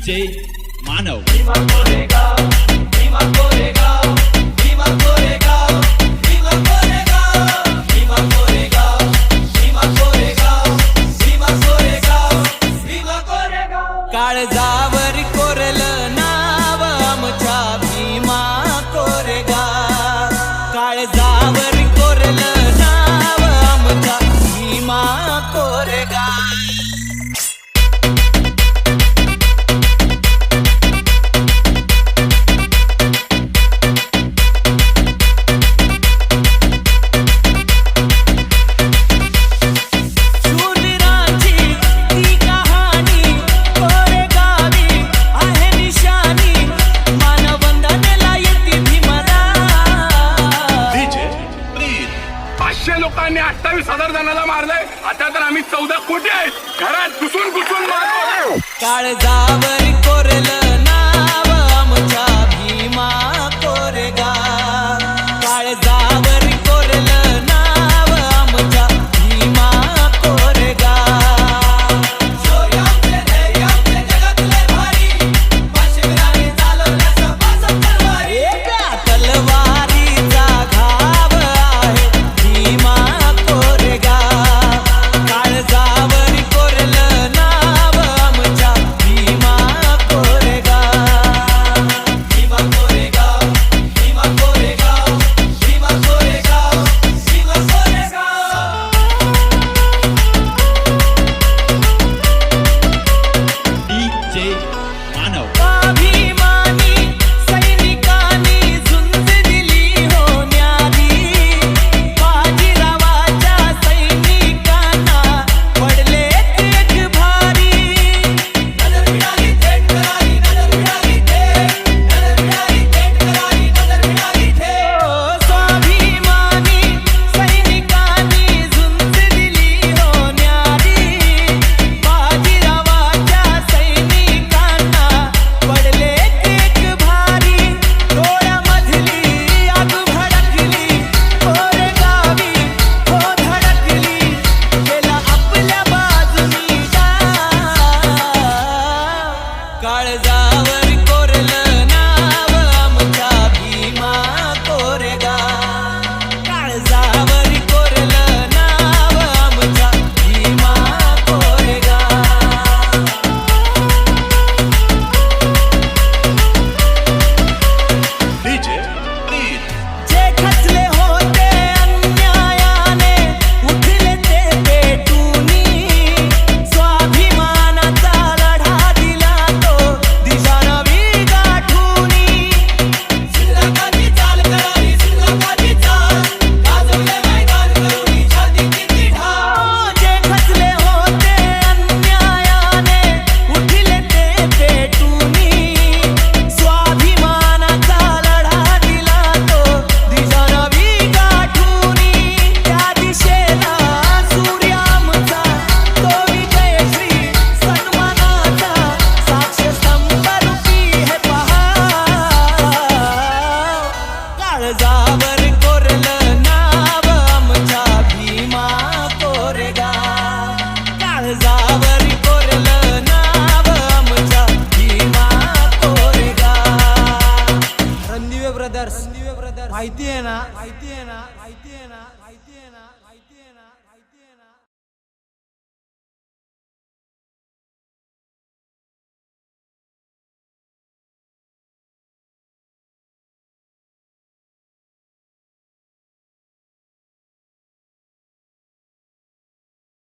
DJ मानव भीमा कोरेगाव, भीमा कोरेगाव, भीमा कोरेगाव, भीमा कोरेगाव, भीमा कोरेगाव, भीमा कोरेगाव, भीमा कोरेगाव, भीमा कोरेगाव. काळजावर कोरलं नाव आमच्या भीमा कोरेगाव. काळजावर कोरलं नाव आमच्या भीमा कोरेगाव. लोकांनी 28,000 जणांना मारलंय. आता तर आम्ही 14 कोटी आहेत. घरात घुसून मारतो. काळजावर कोरलं नाव आमच्या भीमा कोरेगाव. काळजावर कोरलं नाव आमच्या भीमा कोरेगाव. शौर्य आमचे, धैर्य आमचे, जगातले भारी. पाचशेवीरांनी चालवल्या सपासप तलवारी. एका तलवारीचा घाव आहे भीमा कोरेगाव. काळजावर कोरलं नाव आमच्या भीमा कोरेगाव. भीमा कोरेगाव, भीमा कोरेगाव, भीमा कोरेगाव, भीमा कोरेगाव. डीजे मानव अभिमानी सैनिकांनी झुंज दिली हो न्यारी. बाजीरावाच्या सैनिकांना पडले तेज भारी. नजर मिळाली थेट करारी, नजर मिळाली थेट. नजर मिळाली थेट करारी, नजर मिळाली थेट. स्वाभिमानी सैनिकांनी झुंज दिली हो न्यारी. बाजीरावाच्या सैनिकांना पडले तेज भारी. डोळ्यामधली आग भडकली कोरेगावी हो धडकली. गेला आपल्या बाजूनी डाव. काळजावर कोरलं नाव आमच्या भीमा कोरेगाव. काळजावर कोरलं नाव आमच्या भीमा कोरेगाव. डीजे जे खचले होते अन्यायाने उठले ते पेटूनी. स्वाभिमानाचा लढा दिला तो दिशा नवी गाठूनी. सिंधकाची चाल करारी, सिंधकाची चाल. गाजवले मैदान करुणी छातीची ती ढाल. जे खचले होते अन्यायाने उठले ते पेटूनी. स्वाभिमानाचा लढा दिला तो दिशा नवी गाठूनी. त्या दिशेला सूर्य आमचा तो विजयश्री सन्मानाचा साक्षस्तंभ रूपी हे पहा. काळजावर कोरलं नाव आमच्या भीमा कोरेगाव. काळजावर कोरलं नाव आमच्या भीमा कोरेगाव. रणदिवे ब्रदर्स माहिती आहे ना.